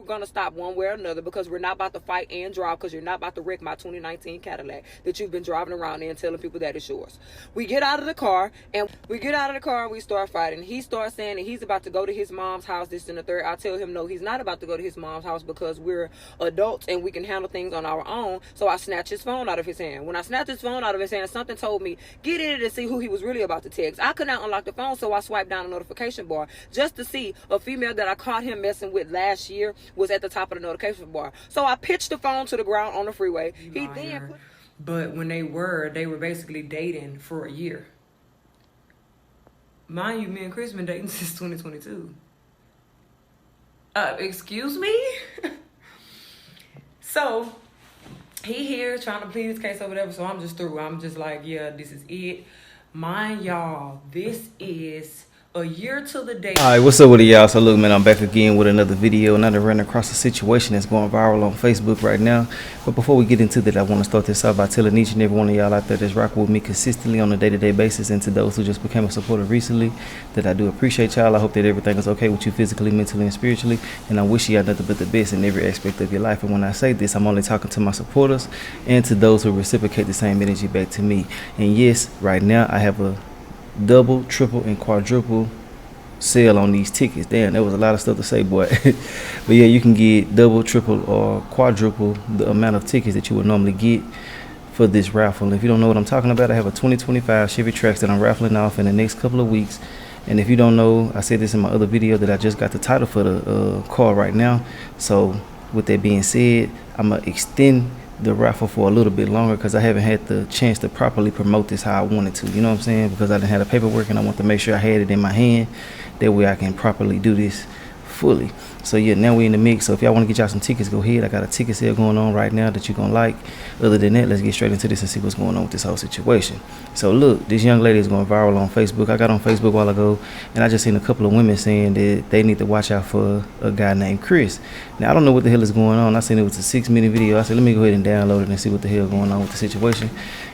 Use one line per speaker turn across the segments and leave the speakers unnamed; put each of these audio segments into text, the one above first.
going to stop one way or another, because we're not about to fight and drive, because you're not about to wreck my 2019 Cadillac that you've been driving around in and telling people that it's yours. We get out of the car and we start fighting. He starts saying that he's about to go to his mom's house, this and the third. I tell him no, he's not about to go to his mom's house because we're adults and we can handle things on our own. So I snatch his phone out of his hand. When I snatched his phone out of his hand, something told me, get in it and see who he was really about to text. I could not unlock the phone, so I swiped down the notification bar just to see a female that I caught him messing with last year was at the top of the notification bar. So I pitched the phone to the ground on the freeway. But when they were basically dating for a year. Mind you, me and Chris been dating since 2022. Excuse me? So he here trying to plead his case or whatever, so I'm just through. I'm just like, yeah, this is it. Mind y'all, this is a year to the day. Alright, what's up with y'all? So look, man, I'm back again with another video, and I done ran across a situation that's going viral on Facebook right now. But before we get into that, I want to start this off by telling each and every one of y'all out there that's rocking with me consistently on a day-to-day basis, and to those who just became a supporter recently, that I do appreciate y'all. I hope that everything is okay with you physically, mentally, and spiritually, and I wish y'all nothing but the best in every aspect of your life. And when I say this, I'm only talking to my supporters and to those who reciprocate the same energy back to me. And yes, right now I have a double, triple, and quadruple sale on these tickets. Damn, that was a lot of stuff to say, boy. But yeah, you can get double, triple, or quadruple the amount of tickets that you would normally get for this raffle. And if you don't know what I'm talking about, I have a 2025 Chevy Trax that I'm raffling off in the next couple of weeks. And if you don't know, I said this in my other video that I just got the title for the car right now. So with that being said, I'm gonna extend the raffle for a little bit longer because I haven't had the chance to properly promote this how I wanted to, you know what I'm saying? Because I didn't have the paperwork and I want to make sure I had it in my hand. That way I can properly do this fully. So yeah, now we're in the mix. So if y'all want to get y'all some tickets, go ahead. I got a ticket sale going on right now that you're gonna like. Other than that, let's get straight into this and see what's going on with this whole situation. So look, this young lady is going viral on Facebook. I got on Facebook a while ago, and I just seen a couple of women saying that they need to watch out for a guy named Chris. Now I don't know what the hell is going on. I seen it was a 6-minute video. I said, let me go ahead and download it and see what the hell going on with the situation.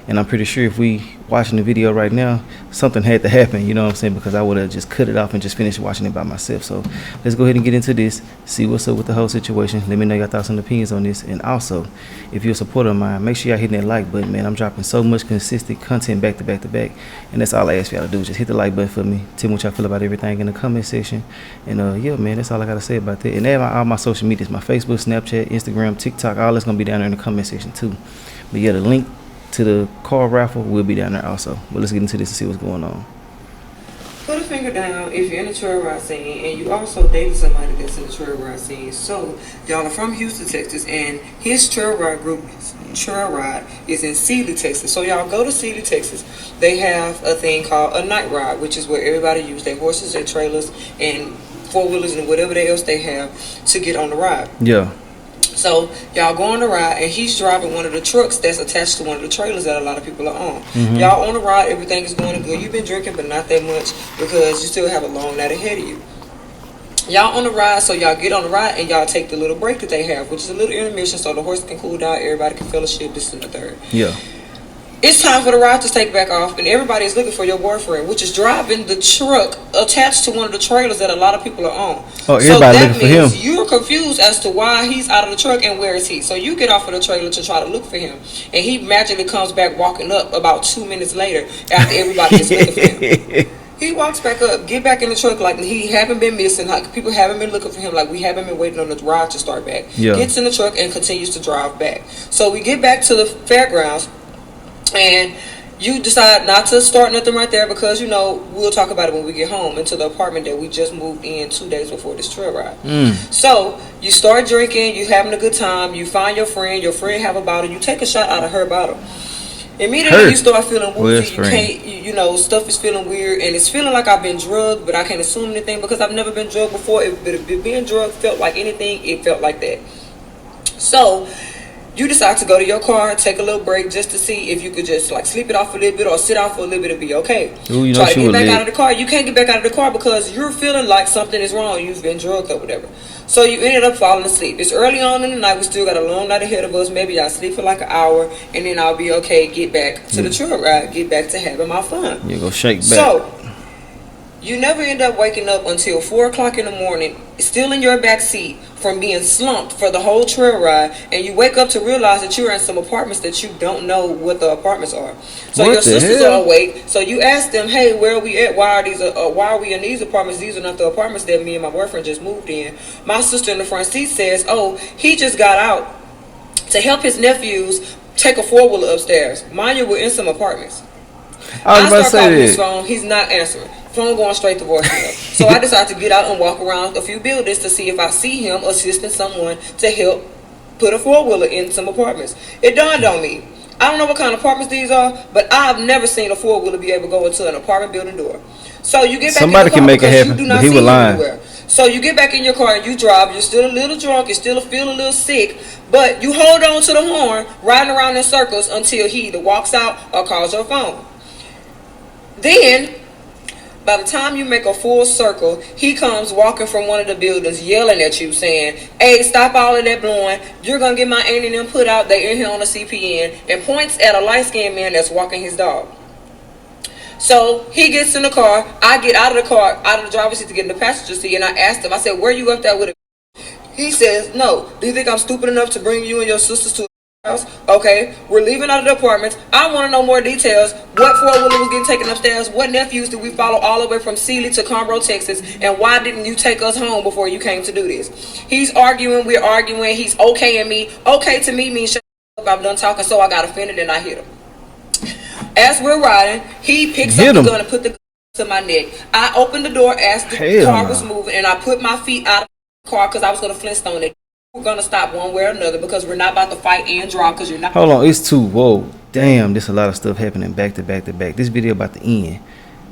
And I'm pretty sure if we watching the video right now, something had to happen, you know what I'm saying? Because I would have just cut it off and just finished watching it by myself. So let's go ahead and get into this, see what's up with the whole situation. Let me know your thoughts and opinions on this. And also, if you're a supporter of mine, make sure y'all hitting that like button, man. I'm dropping so much consistent content back to back to back. And that's all I ask y'all to do. Just hit the like button for me. Tell me what y'all feel about everything in the comment section. And yeah, man, that's all I got to say about that. And all my social medias, my Facebook, Snapchat, Instagram, TikTok, all that's going to be down there in the comment section too. But yeah, the link to the car raffle will be down there also. But let's get into this and see what's going on. Put a finger down if you're in the trail ride scene and you also dated somebody that's in the trail ride scene. So y'all are from Houston, Texas, and his trail ride group, trail ride, is in Sealy, Texas. So y'all go to Sealy, Texas. They have a thing called a night ride, which is where everybody uses their horses, their trailers, and four-wheelers and whatever else they have to get on the ride. Yeah. So y'all go on the ride, and he's driving one of the trucks that's attached to one of the trailers that a lot of people are on. Y'all on the ride, everything is going good. You've been drinking, but not that much because you still have a long night ahead of you. Y'all on the ride, so y'all get on the ride and y'all take the little break that they have, which is a little intermission so the horse can cool down, everybody can fellowship, this and the third. Yeah. It's time for the ride to take back off, and everybody is looking for your boyfriend, which is driving the truck attached to one of the trailers that a lot of people are on. Oh, everybody looking for him. You're confused as to why he's out of the truck and where is he. So you get off of the trailer to try to look for him, and he magically comes back walking up about 2 minutes later after everybody is looking for him. He walks back up, get back in the truck like he haven't been missing, like people haven't been looking for him, like we haven't been waiting on the ride to start back. Yeah. Gets in the truck and continues to drive back. So we get back to the fairgrounds, and you decide not to start nothing right there because, you know, we'll talk about it when we get home into the apartment that we just moved in 2 days before this trail ride. So you start drinking, you having a good time, you find your friend have a bottle, you take a shot out of her bottle. Immediately you start feeling woozy, you can't, you know, stuff is feeling weird, and it's feeling like I've been drugged, but I can't assume anything because I've never been drugged before. If being drugged felt like anything, it felt like that. So you decide to go to your car, take a little break just to see if you could just like sleep it off a little bit or sit out for a little bit and be okay. Ooh, try to get back out of the car. You can't get back out of the car because you're feeling like something is wrong. You've been drugged or whatever. So you ended up falling asleep. It's early on in the night. We still got a long night ahead of us. Maybe I'll sleep for like an hour and then I'll be okay. Get back to the trail ride. Get back to having my fun. You go shake back. So You never end up waking up until 4 o'clock in the morning, still in your back seat from being slumped for the whole trail ride, and you wake up to realize that you're in some apartments that you don't know what the apartments are. So your sisters are awake. So you ask them, "Hey, where are we at? Why are we in these apartments? These are not the apartments that me and my boyfriend just moved in." My sister in the front seat says, "Oh, he just got out to help his nephews take a 4-wheeler upstairs." Mind you, we're in some apartments. I start calling his phone. He's not answering. Phone going straight to voicemail. So I decided to get out and walk around a few buildings to see if I see him assisting someone to help put a 4-wheeler in some apartments. It dawned on me, I don't know what kind of apartments these are, but I've never seen a 4-wheeler be able to go into an apartment building door. So you get back in your car can make it happen, you do not see him anywhere. So you get back in your car and you drive. You're still a little drunk. You still feel a little sick, but you hold on to the horn, riding around in circles until he either walks out or calls your phone. Then, by the time you make a full circle, he comes walking from one of the buildings yelling at you saying, "Hey, stop all of that blowing. You're going to get my aunt and them put out. They in here on the CPN," and points at a light-skinned man that's walking his dog. So he gets in the car. I get out of the car, out of the driver's seat to get in the passenger seat, and I asked him, I said, "Where you up there with it?" He says, "No. Do you think I'm stupid enough to bring you and your sisters to house? Okay, we're leaving out of the apartments. I want to know more details. What 4-wheeler was getting taken upstairs? What nephews did we follow all the way from Sealy to Conroe, Texas? And why didn't you take us home before you came to do this?" He's arguing. We're arguing. He's okaying me. Okay to me means shut up. I'm done talking. So I got offended and I hit him. As we're riding, he picks up the gun and put the gun to my neck. I opened the door as the car was moving, and I put my feet out of the car because I was going to Flintstone it. We're going to stop one way or another because we're not about to fight and draw because you're not. Hold on, it's two. Whoa, damn, there's a lot of stuff happening back to back to back. This video about to end.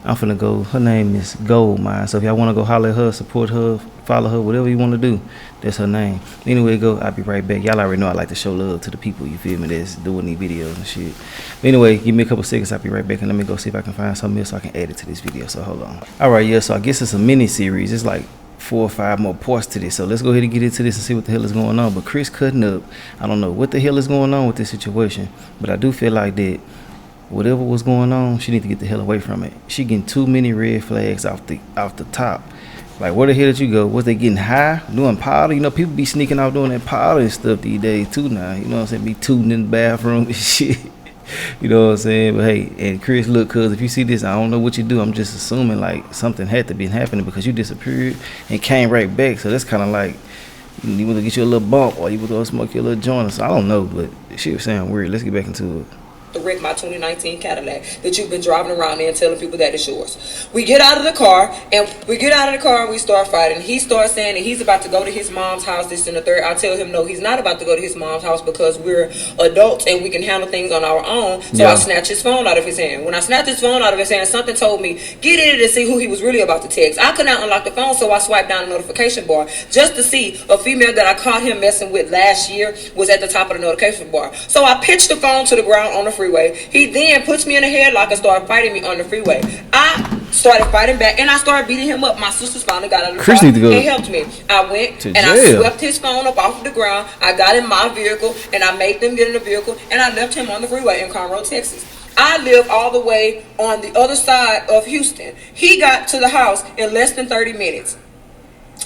I'm finna go. Her name is Gold Mine. So if y'all want to go holler at her, support her, follow her, whatever you want to do, that's her name. Anyway, go. I'll be right back. Y'all already know I like to show love to the people, you feel me, that's doing these videos and shit. But anyway, give me a couple seconds. I'll be right back and let me go see if I can find something else so I can add it to this video. So hold on. Alright, yeah, so I guess it's a mini series. It's like 4 or 5 more parts to this. So let's go ahead and get into this and see what the hell is going on. But Chris cutting up. I don't know what the hell is going on with this situation, but I do feel like that whatever was going on, she need to get the hell away from it. She getting too many red flags off the top. Like, where the hell did you go? Was they getting high, doing powder? You know, people be sneaking out doing that powder and stuff these days too now. You know what I'm saying? Be tooting in the bathroom and shit. You know what I'm saying? But hey, and Chris, look, cuz if you see this, I don't know what you do. I'm just assuming like something had to be happening because you disappeared and came right back. So that's kind of like you want to get you a little bump or you want to smoke your little joint. So I don't know, but shit was sound weird. Let's get back into it. To wreck my 2019 Cadillac that you've been driving around in and telling people that it's yours. We get out of the car and we start fighting. He starts saying that he's about to go to his mom's house, this and the third. I tell him no, he's not about to go to his mom's house because we're adults and we can handle things on our own. So I snatch his phone out of his hand. When I snatched his phone out of his hand, something told me, get in it and see who he was really about to text. I could not unlock the phone, so I swiped down the notification bar just to see a female that I caught him messing with last year was at the top of the notification bar. So I pitched the phone to the ground on the freeway. He then puts me in a headlock and started fighting me on the freeway. I started fighting back and I started beating him up. My sisters finally got out of the car and helped me. I went and I swept his phone up off of the ground. I got in my vehicle and I made them get in the vehicle and I left him on the freeway in Conroe, Texas. I live all the way on the other side of Houston. He got to the house in less than 30 minutes.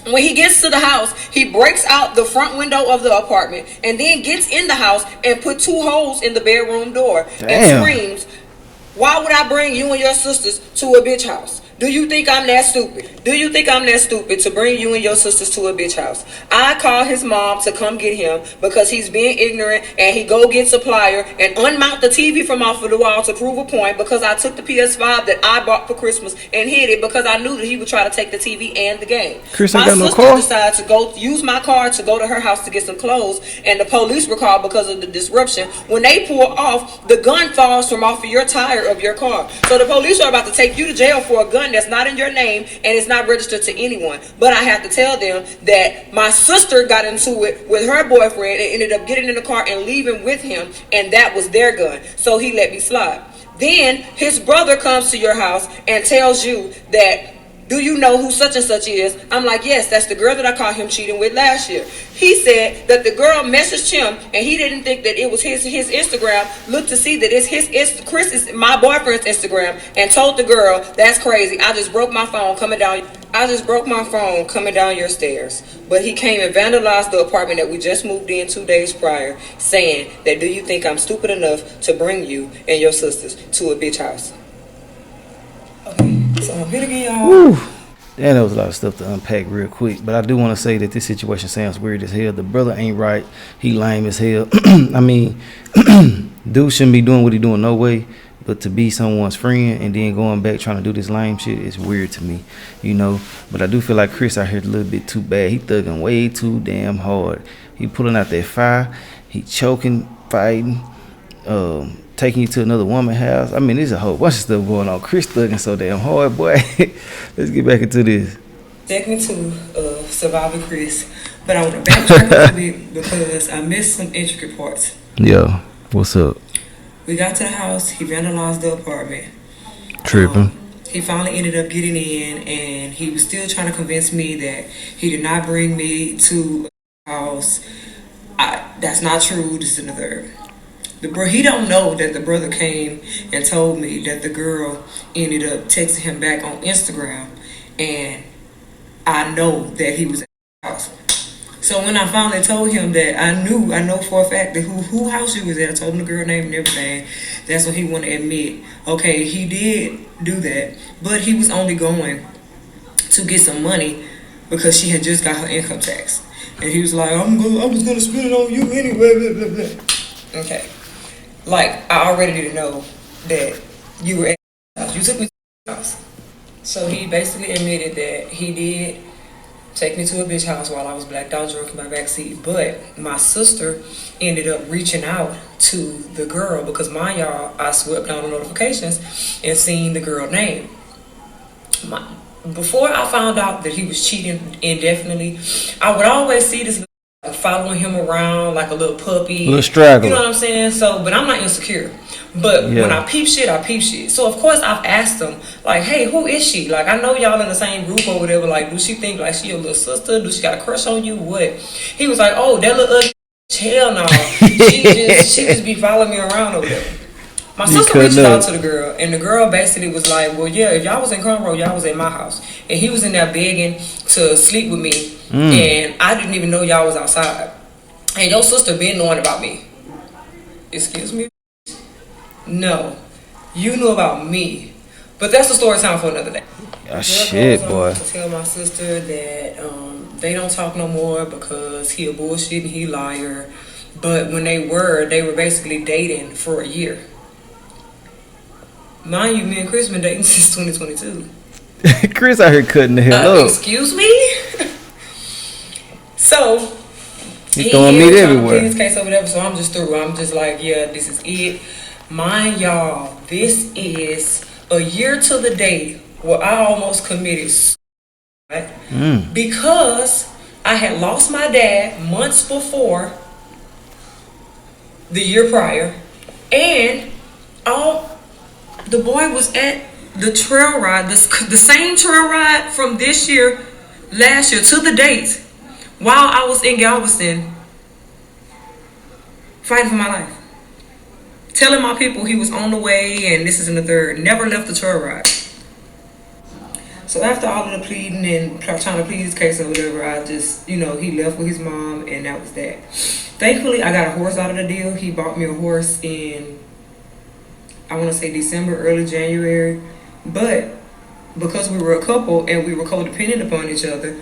When he gets to the house, he breaks out the front window of the apartment and then gets in the house and put 2 holes in the bedroom door and screams, "Why would I bring you and your sisters to a bitch house? Do you think I'm that stupid? Do you think I'm that stupid to bring you and your sisters to a bitch house?" I call his mom to come get him because he's being ignorant and he go get supplier and unmount the TV from off of the wall to prove a point because I took the PS5 that I bought for Christmas and hid it because I knew that he would try to take the TV and the game. My sister decided to go use my car to go to her house to get some clothes and the police were called because of the disruption. When they pull off, the gun falls from off of your tire of your car. So the police are about to take you to jail for a gun that's not in your name and it's not registered to anyone. But I have to tell them that my sister got into it with her boyfriend and ended up getting in the car and leaving with him, and that was their gun. So he let me slide. Then his brother comes to your house and tells you that do you know who such and such is? I'm like, yes, that's the girl that I caught him cheating with last year. He said that the girl messaged him and he didn't think that it was his Instagram. Looked to see that it's Chris's, my boyfriend's Instagram, and told the girl, that's crazy. I just broke my phone coming down your stairs. But he came and vandalized the apartment that we just moved in 2 days prior, saying that, do you think I'm stupid enough to bring you and your sisters to a bitch house? Okay, so I'm here to get y'all.
Damn, there was a lot of stuff to unpack real quick. But I do want to say that this situation sounds weird as hell. The brother ain't right. He lame as hell. I mean, dude shouldn't be doing what he doing no way. But to be someone's friend and then going back trying to do this lame shit is weird to me, you know. But I do feel like Chris out here a little bit too bad. He thugging way too damn hard. He pulling out that fire. He choking, fighting, taking you to another woman's house. I mean, there's a whole bunch of stuff going on. Chris thugging so damn hard, boy. Let's get back into this.
Take me to Survivor Chris, but I want to backtrack a little bit because I missed some intricate parts.
Yo, what's up?
We got to the house. He vandalized the apartment.
Tripping.
He finally ended up getting in, and he was still trying to convince me that he did not bring me to a house. That's not true. This is the third. He don't know that the brother came and told me that the girl ended up texting him back on Instagram, and I know that he was at the house. So when I finally told him that I know for a fact that who house he was at, I told him the girl name and everything, that's when he wanted to admit, okay, he did do that, but he was only going to get some money because she had just got her income tax. And he was like, I was going to spend it on you anyway, blah, blah, blah. Okay. Like, I already didn't know that you were at the house. You took me to the house. So he basically admitted that he did take me to a bitch house while I was blacked out drunk in my backseat. But my sister ended up reaching out to the girl because I swept down the notifications and seen the girl name. Before I found out that he was cheating indefinitely, I would always see this following him around like a little puppy.
Little straggler.
You know what I'm saying? So, but I'm not insecure. But when I peep shit, I peep shit. So, of course, I've asked him, like, hey, who is she? Like, I know y'all in the same group or whatever. Like, do she think, like, she your little sister? Do she got a crush on you? What? He was like, oh, that little ugly hell no. she just be following me around over there. My sister reached out to the girl, and the girl basically was like, well, yeah, if y'all was in Conroe, y'all was at my house. And he was in there begging to sleep with me, and I didn't even know y'all was outside. And your sister been knowing about me. Excuse me? No. You knew about me. But that's a story time for another day.
Oh, shit, boy.
To tell my sister that they don't talk no more because he a bullshit and he liar. But when they were basically dating for a year. Mind you, me and Chris been dating since 2022.
Chris out here cutting the hell up.
Excuse me? So,
he throwing meat everywhere.
His case or whatever, so I'm just through. I'm just like, yeah, this is it. Mind y'all, this is a year to the day where I almost committed suicide because I had lost my dad months before the year prior, and the boy was at the trail ride, the same trail ride from this year, last year, to the date, while I was in Galveston, fighting for my life. Telling my people he was on the way and this is in the third. Never left the trail ride. So after all of the pleading and trying to plead his case or whatever, I just, he left with his mom and that was that. Thankfully, I got a horse out of the deal. He bought me a horse in, I want to say December, early January. But because we were a couple and we were codependent upon each other,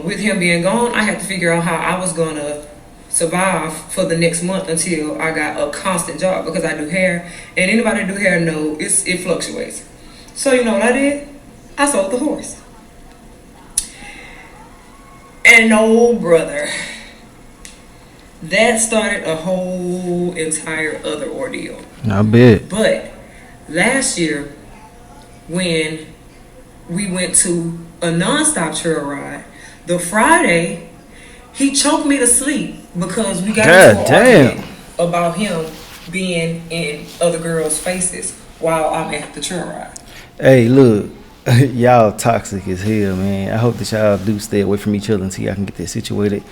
with him being gone, I had to figure out how I was going to survive for the next month until I got a constant job because I do hair. And anybody that do hair know it fluctuates. So you know what I did? I sold the horse. And no, brother, that started a whole entire other ordeal.
I bet.
But last year, when we went to a nonstop trail ride, the Friday, he choked me to sleep because we got into an argument about him being in other girls' faces while I'm at the trail ride.
Hey, look, Y'all toxic as hell, man. I hope that y'all do stay away from each other until y'all can get that situated.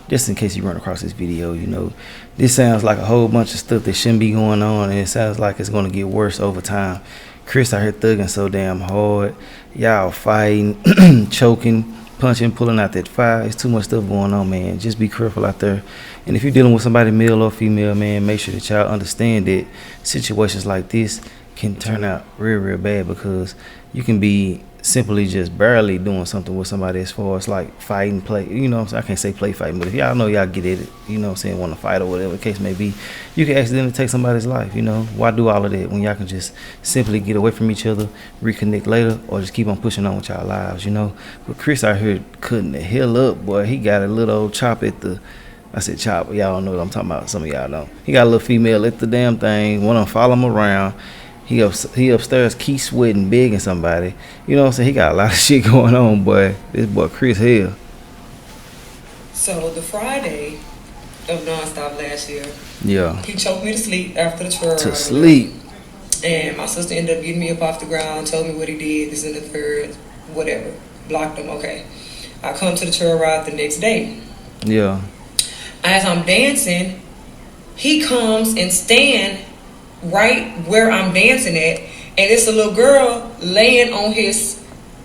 Just in case you run across this video, you know, this sounds like a whole bunch of stuff that shouldn't be going on, and it sounds like it's gonna get worse over time. Chris out here thugging so damn hard. Y'all fighting, choking, punching, pulling out that fire. It's too much stuff going on, man. Just be careful out there. And if you're dealing with somebody, male or female, man, make sure that y'all understand that situations like this can turn out real, real bad, because you can be simply just barely doing something with somebody as far as like fighting, play, you know what I'm saying? I can't say play fighting, but if y'all know y'all get at it, you know what I'm saying, want to fight or whatever the case may be, you can accidentally take somebody's life, you know? Why do all of that when y'all can just simply get away from each other, reconnect later, or just keep on pushing on with y'all lives, you know? But Chris out here cutting the hell up, boy. He got a little old chop at the, I said chop, y'all don't know what I'm talking about, some of y'all don't. He got a little female at the damn thing, want to follow him around. He upstairs, keep sweating, begging somebody. You know what I'm saying? He got a lot of shit going on, boy. This boy Chris here.
So the Friday of Nonstop last year,
Yeah.
he choked me to sleep after the trail.
To sleep.
And my sister ended up getting me up off the ground, told me what he did, this and the third, whatever. Blocked him, okay. I come to the trail ride the next day.
Yeah.
As I'm dancing, he comes and stand right where I'm dancing at, and it's a little girl laying on his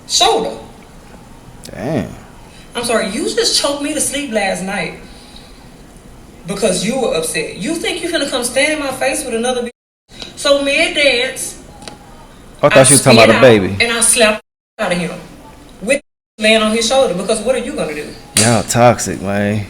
shoulder.
Damn.
I'm sorry, you just choked me to sleep last night because you were upset. You think you finna come stand in my face with another bitch? So mid-dance,
I thought she was talking about a baby.
And I slapped out of him with laying on his shoulder, because what are you gonna do?
Y'all toxic, man.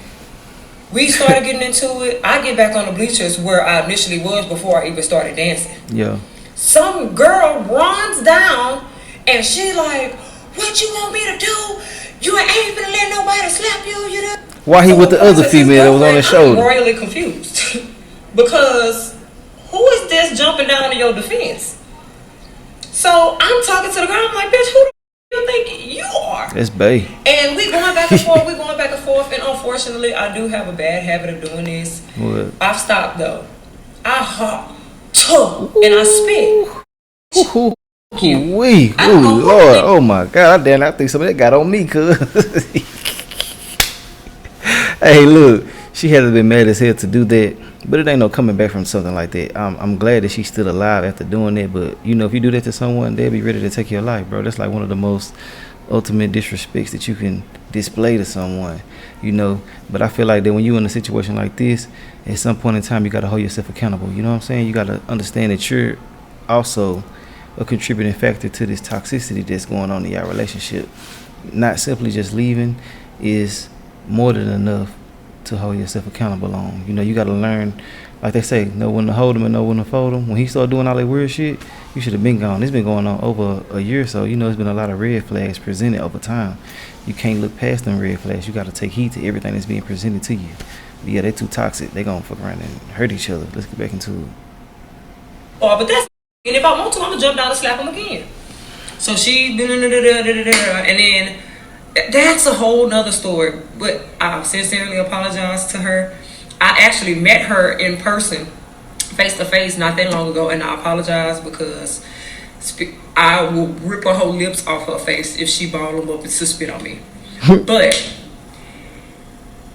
We started getting into it. I get back on the bleachers where I initially was before I even started dancing.
Yeah.
Some girl runs down and she like, what you want me to do? You ain't gonna let nobody slap you, you know?
Why he with the other female that was on his shoulder?
I'm royally confused. Because who is this jumping down to your defense? So I'm talking to the girl, I'm like, bitch, who the you think you are?
That's bae.
And we going back and forth, and unfortunately, I do have a bad habit of doing this.
What?
I've stopped though. I hop, and I spit.
Wee. Oh Lord. Oh my God. I think some of that got on me, cuz. Hey, look. She had to be mad as hell to do that, but it ain't no coming back from something like that. I'm glad that she's still alive after doing that, but you know, if you do that to someone, they'll be ready to take your life, bro. That's like one of the most ultimate disrespects that you can display to someone, you know. But I feel like that when you're in a situation like this, at some point in time, you got to hold yourself accountable. You know what I'm saying? You got to understand that you're also a contributing factor to this toxicity that's going on in your relationship. Not simply just leaving is more than enough to hold yourself accountable on. You know, you got to learn, like they say, know when to hold them and know when to fold them. When he started doing all that weird shit, you should have been gone. It's been going on over a year or so. You know, there's been a lot of red flags presented over time. You can't look past them red flags. You got to take heed to everything that's being presented to you. But yeah, they're too toxic. They're going to fuck around and hurt each other. Let's get back into it.
Oh, but that's, and if I want to, I'm going to jump down and slap him again. So she, and then that's a whole nother story, but I sincerely apologize to her. I actually met her in person, face to face, not that long ago, and I apologize because I will rip her whole lips off her face if she ball them up and spit on me. But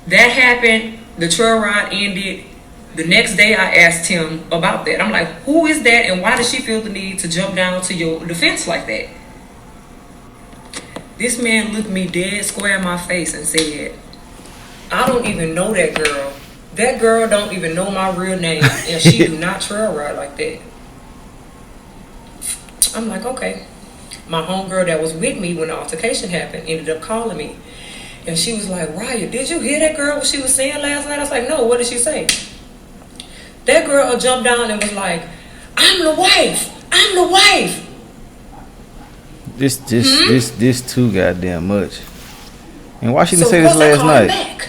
that happened. The trail ride ended. The next day, I asked him about that. I'm like, who is that, and why does she feel the need to jump down to your defense like that? This man looked me dead square in my face and said, I don't even know that girl. That girl don't even know my real name, and she do not trail ride like that. I'm like, okay. My homegirl that was with me when the altercation happened ended up calling me. And she was like, Raya, did you hear that girl what she was saying last night? I was like, no, what did she say? That girl jumped down and was like, I'm the wife. I'm the wife.
This too goddamn much. And why she didn't say this last night?
Back.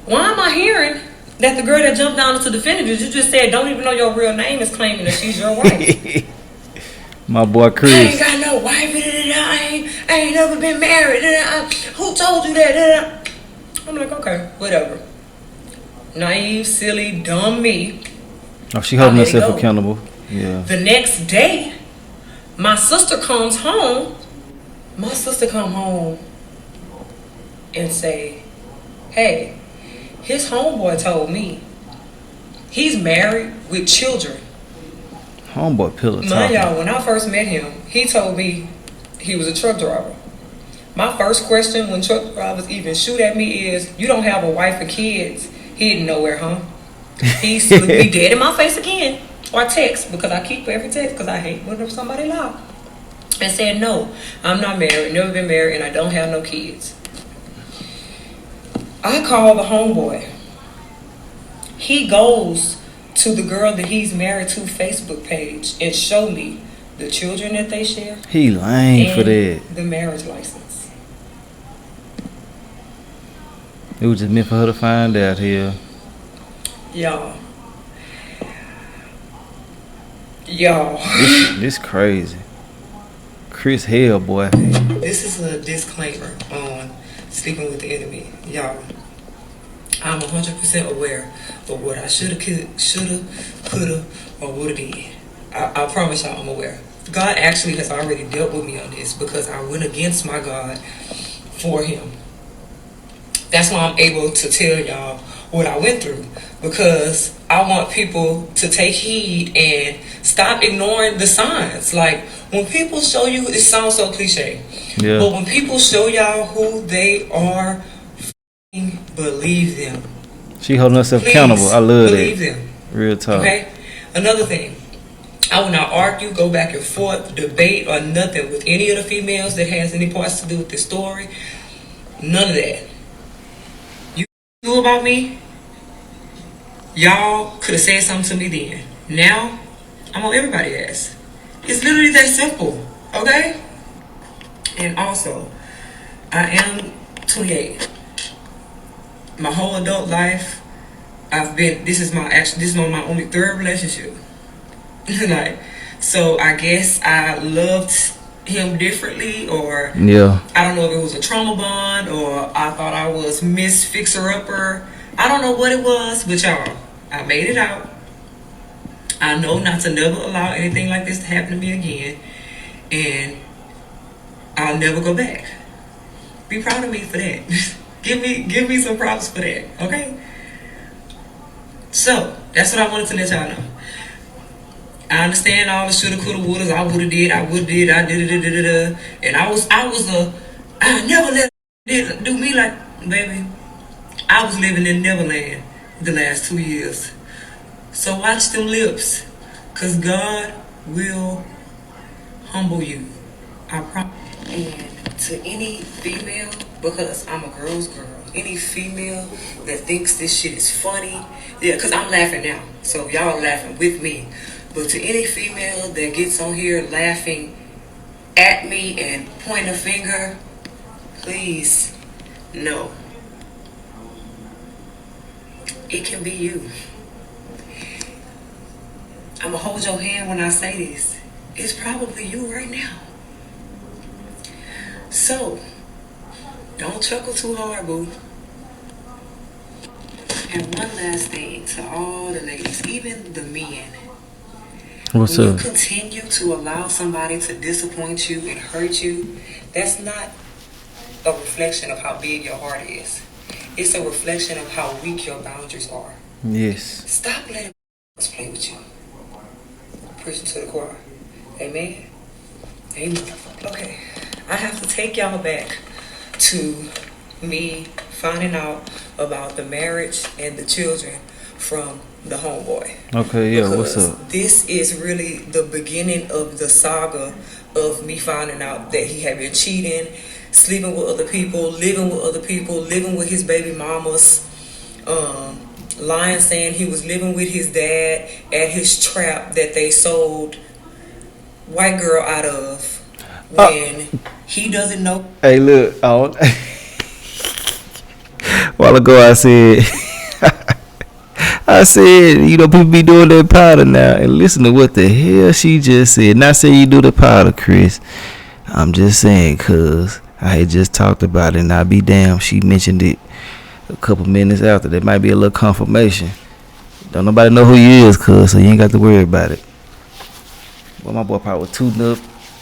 Why am I hearing that the girl that jumped down to defend you just said don't even know your real name is claiming that she's your wife?
My boy Chris.
I ain't got no wife. I ain't never been married. Who told you that? I'm like, okay, whatever. Naive, silly, dumb me.
Oh, she holding herself accountable. Yeah.
The next day, my sister comes home My sister come home and say, hey, his homeboy told me he's married with children.
Homeboy pillow
Mind
talking.
y'all, when I first met him, he told me he was a truck driver. My first question when truck drivers even shoot at me is, you don't have a wife and kids hidden nowhere, huh? He looked me dead in my face again, or text, because I keep every text because I hate when somebody lie, and said, no, I'm not married, never been married, and I don't have no kids. I call the homeboy. He goes to the girl that he's married to Facebook page and show me the children that they share.
He lame for that.
The marriage license.
It was just meant for her to find out here.
Y'all.
This crazy. Chris Hale, boy.
This is a disclaimer on sleeping with the enemy. Y'all, I'm 100% aware of what I shoulda, coulda, or woulda did. I promise y'all I'm aware. God actually has already dealt with me on this because I went against my God for him. That's why I'm able to tell y'all what I went through, because I want people to take heed and stop ignoring the signs. Like, when people show you, it sounds so cliche, but when people show y'all who they are, believe them.
She holding herself accountable. I love
believe
that.
them.
Real talk.
Okay? Another thing, I will not argue, go back and forth, debate, or nothing with any of the females that has any parts to do with this story. None of that. You knew about me, y'all could have said something to me then. Now, I'm on everybody's ass. It's literally that simple, okay? And also, I am 28. My whole adult life, this is my only third relationship. Like, so I guess I loved him differently, or I don't know if it was a trauma bond, or I thought I was Miss Fixer-Upper. I don't know what it was, but y'all, I made it out. I know not to never allow anything like this to happen to me again, and I'll never go back. Be proud of me for that. Give me some props for that, okay? So that's what I wanted to let y'all know. I understand all the shoulda, coulda, wouldas. I woulda did, I woulda did, I did it, and I never let it do me like, baby. I was living in Neverland the last 2 years. So watch them lips, cause God will humble you. I promise. And to any female, because I'm a girl's girl, any female that thinks this shit is funny, cause I'm laughing now, so y'all laughing with me. But to any female that gets on here laughing at me and point a finger, please, no. It can be you. I'm gonna hold your hand when I say this. It's probably you right now. So, don't chuckle too hard, boo. And one last thing to all the ladies, even the men.
What's
when
up?
you continue to allow somebody to disappoint you and hurt you, that's not a reflection of how big your heart is. It's a reflection of how weak your boundaries are.
Yes.
Stop letting us play with you. Preaching to the choir. Amen. Amen. Okay. I have to take y'all back to me finding out about the marriage and the children from the homeboy.
Okay, yeah,
because
what's up?
This is really the beginning of the saga of me finding out that he had been cheating, sleeping with other people, living with other people, living with his baby mamas, lying saying he was living with his dad at his trap that they sold white girl out of when he doesn't know.
Hey, look, while ago I said, people be doing that powder now, and listen to what the hell she just said. Not saying you do the powder, Chris. I'm just saying, cause I had just talked about it, and I'll be damned, she mentioned it a couple minutes after. There might be a little confirmation. Don't nobody know who you is, cuz, so you ain't got to worry about it. Well, my boy probably was tooting up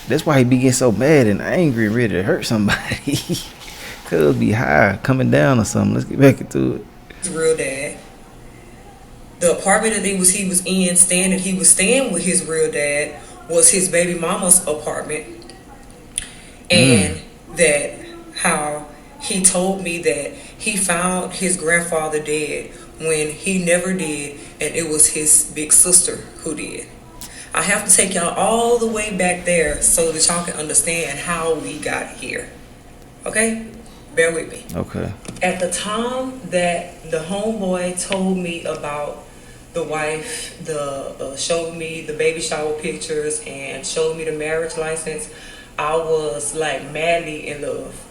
That's why he be getting so mad and angry, ready to hurt somebody. Cuz be high, coming down or something. Let's get back into it.
His real dad. The apartment that he was staying with his real dad was his baby mama's apartment. And that how he told me that he found his grandfather dead when he never did, and it was his big sister who did. I have to take y'all all the way back there so that y'all can understand how we got here. Okay? Bear with me.
Okay.
At the time that the homeboy told me about the wife, showed me the baby shower pictures and showed me the marriage license, I was like madly in love.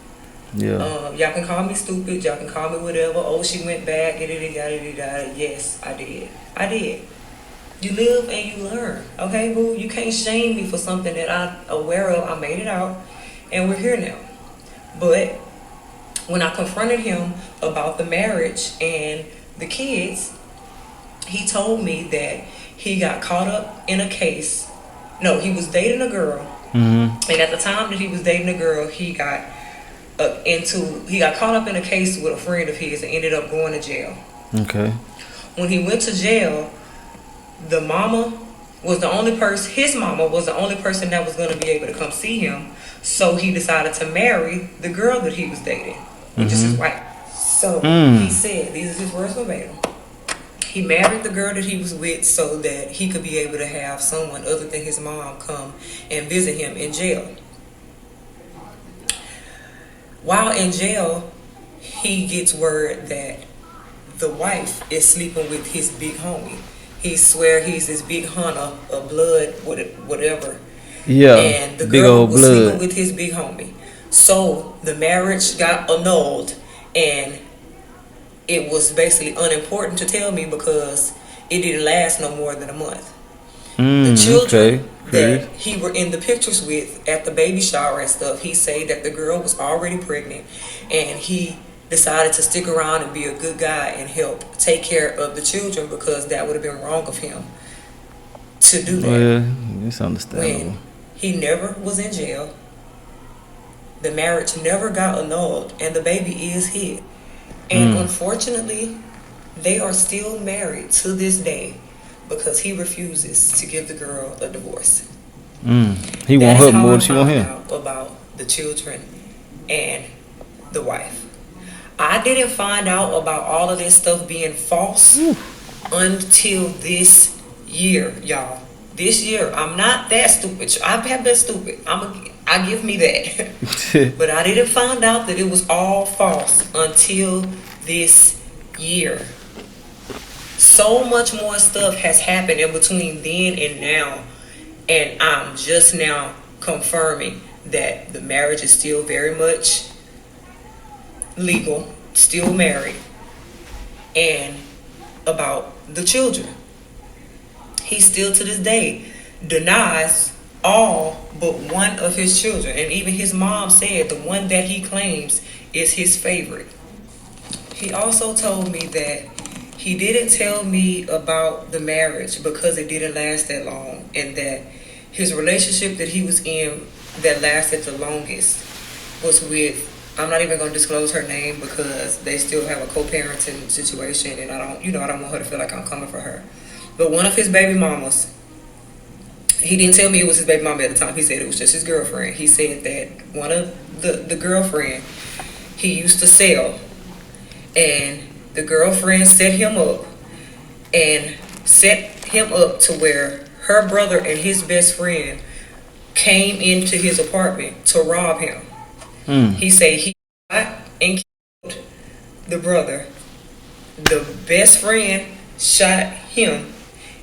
Yeah.
Y'all can call me stupid, y'all can call me whatever. Oh, she went back, yes, I did. You live and you learn, okay, boo? You can't shame me for something that I'm aware of. I made it out, and we're here now. But when I confronted him about the marriage and the kids, he told me that he got caught up in a case. No, he was dating a girl. And at the time that he was dating a girl, he got caught up in a case with a friend of his and ended up going to jail.
Okay.
When he went to jail, his mama was the only person that was going to be able to come see him. So he decided to marry the girl that he was dating, which is his wife. So he said, these are his words verbatim. He married the girl that he was with so that he could be able to have someone other than his mom come and visit him in jail. While in jail, he gets word that the wife is sleeping with his big homie. He swear he's this big hunter of blood, whatever.
Yeah.
And the
big
girl
old
was
blood.
sleeping with his big homie. So the marriage got annulled, and it was basically unimportant to tell me because it didn't last no more than a month. The children that he were in the pictures with at the baby shower and stuff, he said that the girl was already pregnant, and he decided to stick around and be a good guy and help take care of the children because that would have been wrong of him to do that.
Well, it's understandable.
When he never was in jail, the marriage never got annulled, and the baby is his. And unfortunately, they are still married to this day because he refuses to give the girl a divorce.
He want her more than she want him.
About the children and the wife. I didn't find out about all of this stuff being false until this year, y'all. This year, I'm not that stupid. I have been stupid. I give me that. But I didn't find out that it was all false until this year. So much more stuff has happened in between then and now. And I'm just now confirming that the marriage is still very much legal, still married, and about the children. He still to this day denies all but one of his children, and even his mom said the one that he claims is his favorite. He also told me that he didn't tell me about the marriage because it didn't last that long, and that his relationship that he was in that lasted the longest was with, I'm not even going to disclose her name because they still have a co-parenting situation, and I don't want her to feel like I'm coming for her. But one of his baby mamas, he didn't tell me it was his baby mama at the time. He said it was just his girlfriend. He said that one of the girlfriend he used to sell, and the girlfriend set him up to where her brother and his best friend came into his apartment to rob him. He said he shot and killed the brother. The best friend shot him,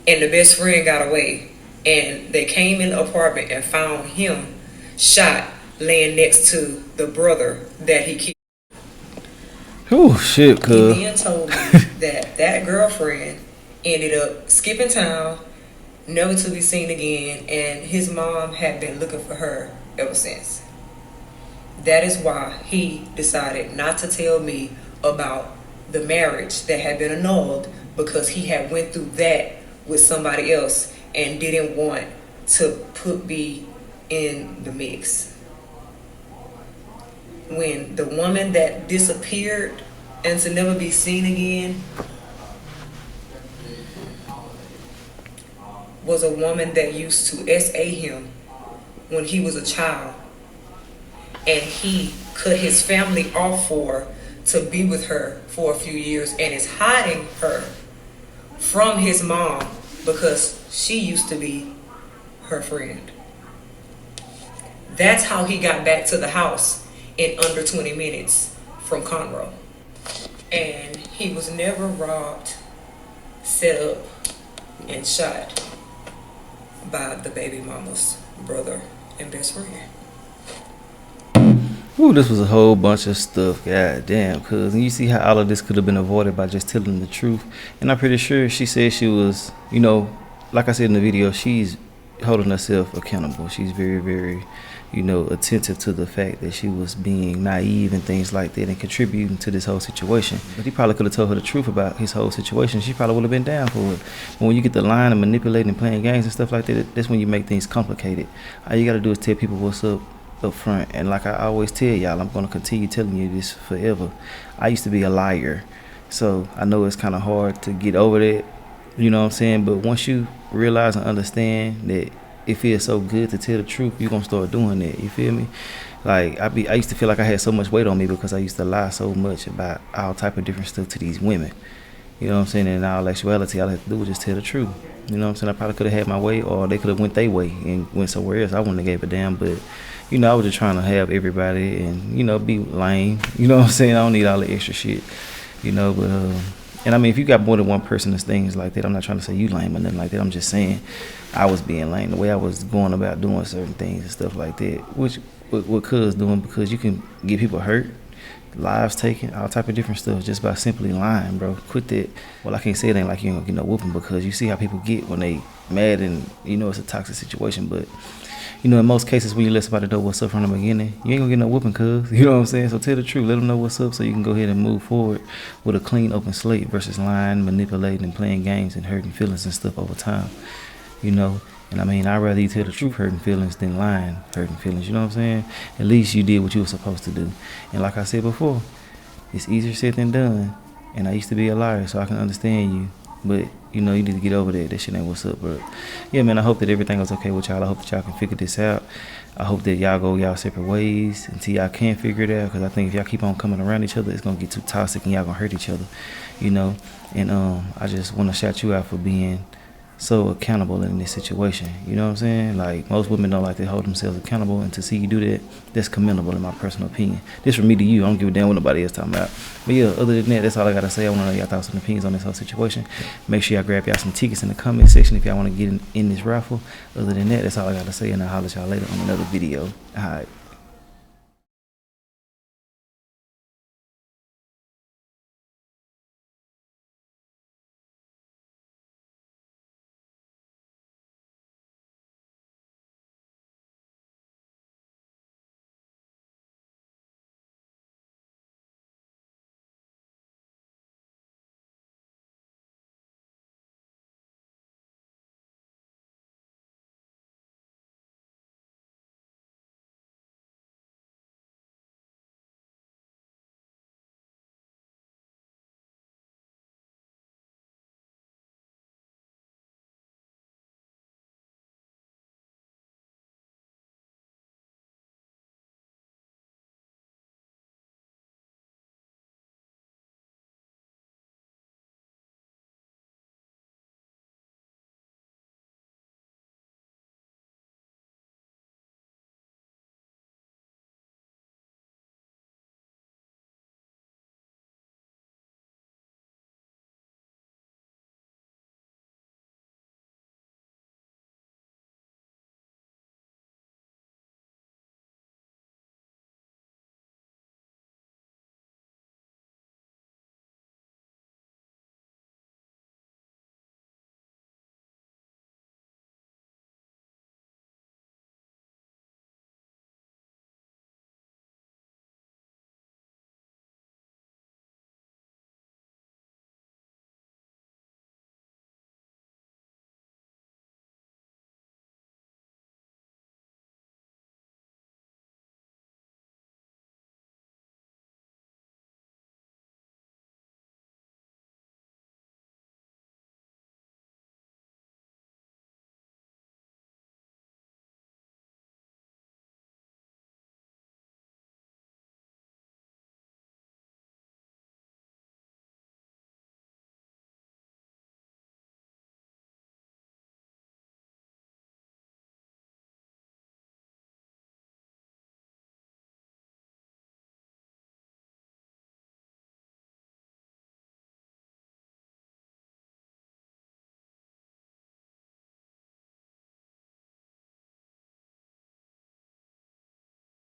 and the best friend got away. And they came in the apartment and found him shot laying next to the brother that he killed.
Oh, shit, cuz.
He then told me that girlfriend ended up skipping town, never to be seen again, and his mom had been looking for her ever since. That is why he decided not to tell me about the marriage that had been annulled, because he had went through that with somebody else and didn't want to be in the mix. When the woman that disappeared and to never be seen again was a woman that used to SA him when he was a child, and he cut his family off for to be with her for a few years, and is hiding her from his mom because she used to be her friend. That's how he got back to the house in under 20 minutes from Conroe. And he was never robbed, set up, and shot by the baby mama's brother and best friend.
Ooh, this was a whole bunch of stuff. God damn, cuz. And you see how all of this could have been avoided by just telling the truth. And I'm pretty sure she said she was, you know, like I said in the video, she's holding herself accountable. She's very, very, you know, attentive to the fact that she was being naive and things like that and contributing to this whole situation. But he probably could have told her the truth about his whole situation. She probably would have been down for it. But when you get the line of manipulating and playing games and stuff like that, that's when you make things complicated. All you got to do is tell people what's up front. And like I always tell y'all, I'm going to continue telling you this forever. I used to be a liar. So I know it's kind of hard to get over that, you know what I'm saying? But once you realize and understand that it feels so good to tell the truth, you're going to start doing that. You feel me? Like, I used to feel like I had so much weight on me because I used to lie so much about all type of different stuff to these women. You know what I'm saying? And in all actuality, all I had to do was just tell the truth. You know what I'm saying? I probably could have had my way, or they could have went their way and went somewhere else. I wouldn't have gave a damn. But, you know, I was just trying to have everybody and, you know, be lame. You know what I'm saying? I don't need all the extra shit. You know, but, and I mean, if you got more than one person that's things like that, I'm not trying to say you lame or nothing like that. I'm just saying I was being lame. The way I was going about doing certain things and stuff like that, which what cuz doing, because you can get people hurt, lives taken, all type of different stuff just by simply lying, bro. Quit that. Well, I can't say it ain't like you ain't gonna get no whooping, because you see how people get when they mad and, you know, it's a toxic situation. But, you know, in most cases when you let somebody know what's up from the beginning, you ain't gonna get no whooping, cuz. You know what I'm saying? So tell the truth. Let them know what's up so you can go ahead and move forward with a clean, open slate versus lying, manipulating, and playing games and hurting feelings and stuff over time. You know? And I mean, I'd rather you tell the truth hurting feelings than lying hurting feelings. You know what I'm saying? At least you did what you were supposed to do. And like I said before, it's easier said than done. And I used to be a liar, so I can understand you. But, you know, you need to get over that. That shit ain't what's up, bro. Yeah, man, I hope that everything was okay with y'all. I hope that y'all can figure this out. I hope that y'all go y'all separate ways until y'all can figure it out. Because I think if y'all keep on coming around each other, it's going to get too toxic and y'all going to hurt each other. You know? And I just want to shout you out for being so accountable in this situation. You know what I'm saying? Like, most women don't like to hold themselves accountable, and to see you do that, that's commendable in my personal opinion. This from me to you. I don't give a damn what nobody else talking about. But yeah, other than that, that's all I gotta say. I want to know y'all thoughts and opinions on this whole situation. Make sure y'all grab y'all some tickets in the comment section if y'all want to get in this raffle. Other than that, that's all I gotta say, and I'll holler at y'all later on another video. All right.